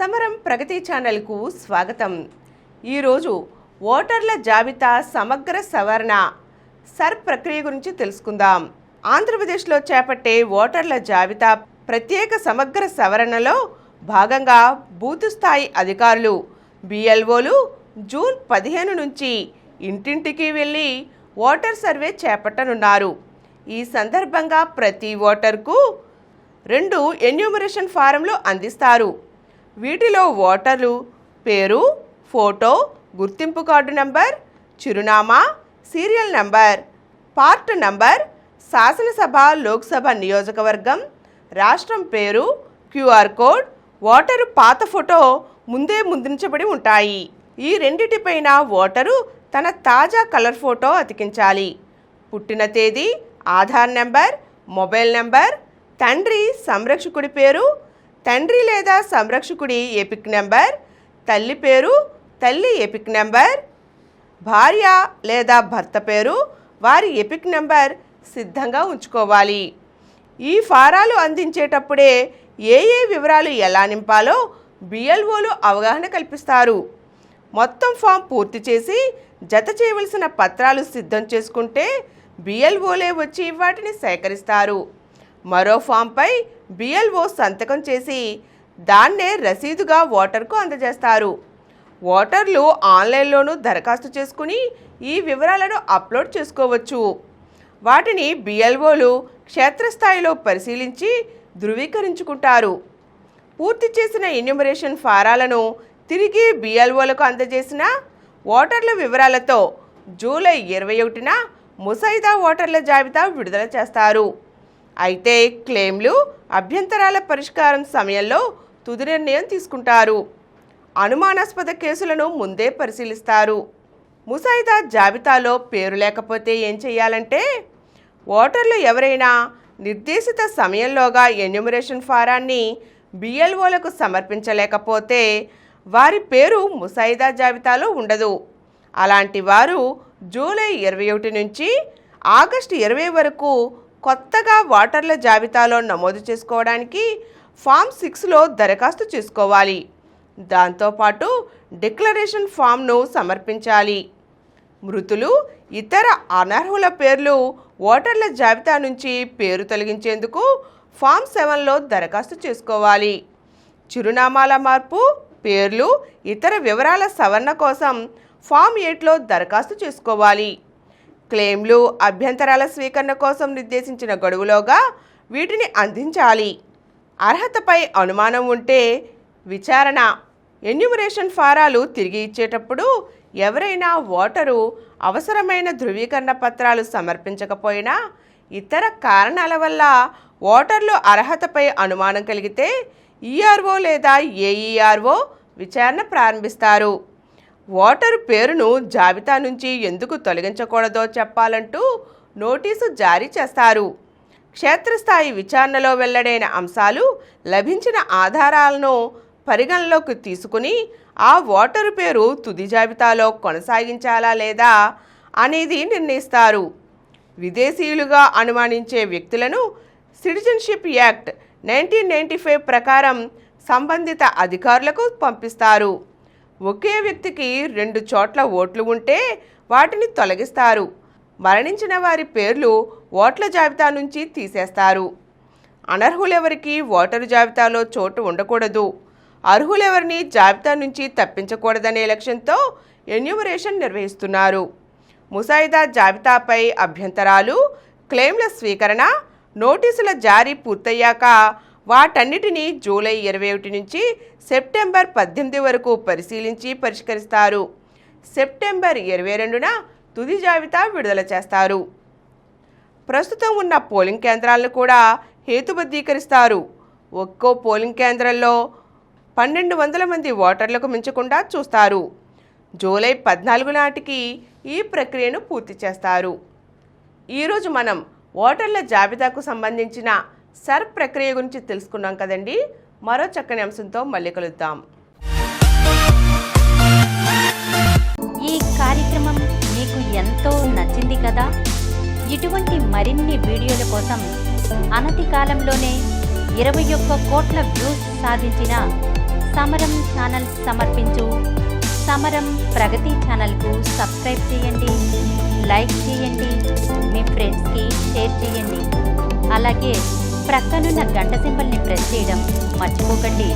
సమరం ప్రగతి ఛానల్కు స్వాగతం. ఈరోజు ఓటర్ల జాబితా సమగ్ర సవరణ సర్ ప్రక్రియ గురించి తెలుసుకుందాం. ఆంధ్రప్రదేశ్లో చేపట్టే ఓటర్ల జాబితా ప్రత్యేక సమగ్ర సవరణలో భాగంగా బూత్ స్థాయి అధికారులు బిఎల్ఓలు జూన్ 15 నుంచి ఇంటింటికి వెళ్ళి ఓటర్ సర్వే చేపట్టనున్నారు. ఈ సందర్భంగా ప్రతి ఓటర్కు 2 ఎన్యూమరేషన్ ఫారంలు అందిస్తారు. వీటిలో ఓటర్లు పేరు, ఫోటో, గుర్తింపు కార్డు నంబర్, చిరునామా, సీరియల్ నంబర్, పార్ట్ నంబర్, శాసనసభ లోక్సభ నియోజకవర్గం, రాష్ట్రం పేరు, క్యూఆర్ కోడ్, ఓటరు పాత ఫోటో ముందే ముద్రించబడి ఉంటాయి. ఈ రెండిటిపైన ఓటరు తన తాజా కలర్ ఫోటో అతికించాలి. పుట్టిన తేదీ, ఆధార్ నెంబర్, మొబైల్ నెంబర్, తండ్రి సంరక్షకుడి పేరు, తండ్రి లేదా సంరక్షకుడి ఎపిక్ నెంబర్, తల్లి పేరు, తల్లి ఎపిక్ నెంబర్, భార్య లేదా భర్త పేరు, వారి ఎపిక్ నెంబర్ సిద్ధంగా ఉంచుకోవాలి. ఈ ఫారాలు అందించేటప్పుడే ఏ వివరాలు ఎలా నింపాలో బిఎల్ఓలు అవగాహన కల్పిస్తారు. మొత్తం ఫామ్ పూర్తి చేసి జత చేయవలసిన పత్రాలు సిద్ధం చేసుకుంటే బిఎల్ఓలే వచ్చి వాటిని సేకరిస్తారు. మరో ఫామ్పై బిఎల్ఓ సంతకం చేసి దాన్నే రసీదుగా ఓటర్కు అందజేస్తారు. ఓటర్లు ఆన్లైన్లోనూ దరఖాస్తు చేసుకుని ఈ వివరాలను అప్లోడ్ చేసుకోవచ్చు. వాటిని బిఎల్ఓలు క్షేత్రస్థాయిలో పరిశీలించి ధృవీకరించుకుంటారు. పూర్తి చేసిన ఎన్యూమరేషన్ ఫారాలను తిరిగి బిఎల్ఓలకు అందజేసిన ఓటర్ల వివరాలతో జూలై 21న ముసాయిదా ఓటర్ల జాబితా విడుదల చేస్తారు. అయితే క్లెయిమ్లు, అభ్యంతరాల పరిష్కారం సమయంలో తుది నిర్ణయం తీసుకుంటారు. అనుమానాస్పద కేసులను ముందే పరిశీలిస్తారు. ముసాయిదా జాబితాలో పేరు లేకపోతే ఏం చేయాలంటే, ఓటర్లు ఎవరైనా నిర్దేశిత సమయంలోగా ఎన్యూమరేషన్ ఫారాన్ని బిఎల్ఓలకు సమర్పించలేకపోతే వారి పేరు ముసాయిదా జాబితాలో ఉండదు. అలాంటి వారు జూలై 21 నుంచి ఆగస్టు 20 వరకు కొత్తగా ఓటర్ల జాబితాలో నమోదు చేసుకోవడానికి ఫామ్ 6లో దరఖాస్తు చేసుకోవాలి. దాంతోపాటు డిక్లరేషన్ ఫామ్ను సమర్పించాలి. మృతులు, ఇతర అనర్హుల పేర్లు ఓటర్ల జాబితా నుంచి పేరు తొలగించేందుకు ఫామ్ 7లో దరఖాస్తు చేసుకోవాలి. చిరునామాల మార్పు, పేర్లు, ఇతర వివరాల సవరణ కోసం ఫామ్ 8లో దరఖాస్తు చేసుకోవాలి. క్లెయిమ్లు, అభ్యంతరాల స్వీకరణ కోసం నిర్దేశించిన గడువులోగా వీటిని అందించాలి. అర్హతపై అనుమానం ఉంటే విచారణ. ఎన్యూమరేషన్ ఫారాలు తిరిగి ఇచ్చేటప్పుడు ఎవరైనా ఓటరు అవసరమైన ధృవీకరణ పత్రాలు సమర్పించకపోయినా ఇతర కారణాల వల్ల ఓటర్లు అర్హతపై అనుమానం కలిగితే ఈఆర్ఓ లేదా ఏఈఆర్ఓ విచారణ ప్రారంభిస్తారు. ఓటరు పేరును జాబితా నుంచి ఎందుకు తొలగించకూడదో చెప్పాలంటూ నోటీసు జారీ చేస్తారు. క్షేత్రస్థాయి విచారణలో వెల్లడైన అంశాలు, లభించిన ఆధారాలను పరిగణలోకి తీసుకుని ఆ ఓటరు పేరు తుది జాబితాలో కొనసాగించాలా లేదా అనేది నిర్ణయిస్తారు. విదేశీయులుగా అనుమానించే వ్యక్తులను సిటిజన్షిప్ యాక్ట్ 1995 ప్రకారం సంబంధిత అధికారులకు పంపిస్తారు. ఒకే వ్యక్తికి 2 చోట్ల ఓట్లు ఉంటే వాటిని తొలగిస్తారు. మరణించిన వారి పేర్లు ఓట్ల జాబితా నుంచి తీసేస్తారు. అనర్హులెవరికి ఓటరు జాబితాలో చోటు ఉండకూడదు. అర్హులెవరిని జాబితా నుంచి తప్పించకూడదనే లక్ష్యంతో ఎన్యూమరేషన్ నిర్వహిస్తున్నారు. ముసాయిదా జాబితాపై అభ్యంతరాలు, క్లెయిమ్ల స్వీకరణ, నోటీసుల జారీ పూర్తయ్యాక వాటన్నిటినీ జూలై 21 నుంచి సెప్టెంబర్ 18 వరకు పరిశీలించి పరిష్కరిస్తారు. సెప్టెంబర్ 22న తుది జాబితా విడుదల చేస్తారు. ప్రస్తుతం ఉన్న పోలింగ్ కేంద్రాలను కూడా హేతుబద్ధీకరిస్తారు. ఒక్కో పోలింగ్ కేంద్రంలో 1200 మంది ఓటర్లకు మించకుండా చూస్తారు. జూలై 14 నాటికి ఈ ప్రక్రియను పూర్తి చేస్తారు. ఈరోజు మనం ఓటర్ల జాబితాకు సంబంధించిన సర్ ప్రక్రియ గురించి తెలుసుకున్నాం కదండి. మరో చక్కని అంశంతో మళ్ళీ కలుద్దాం. ఈ కార్యక్రమం మీకు ఎంతో నచ్చింది కదా. ఇటువంటి మరిన్ని వీడియోల కోసం అనతి కాలంలోనే 21 కోట్ల వ్యూస్ సాధించిన సమరం ఛానల్ సమర్పించు సమరం ప్రగతి ఛానల్కు సబ్స్క్రైబ్ చేయండి, లైక్ చేయండి, మీ ఫ్రెండ్స్కి షేర్ చేయండి. అలాగే ప్రక్కనున్న గంట సింబల్ని ప్రెస్ చేయడం మర్చిపోకండి.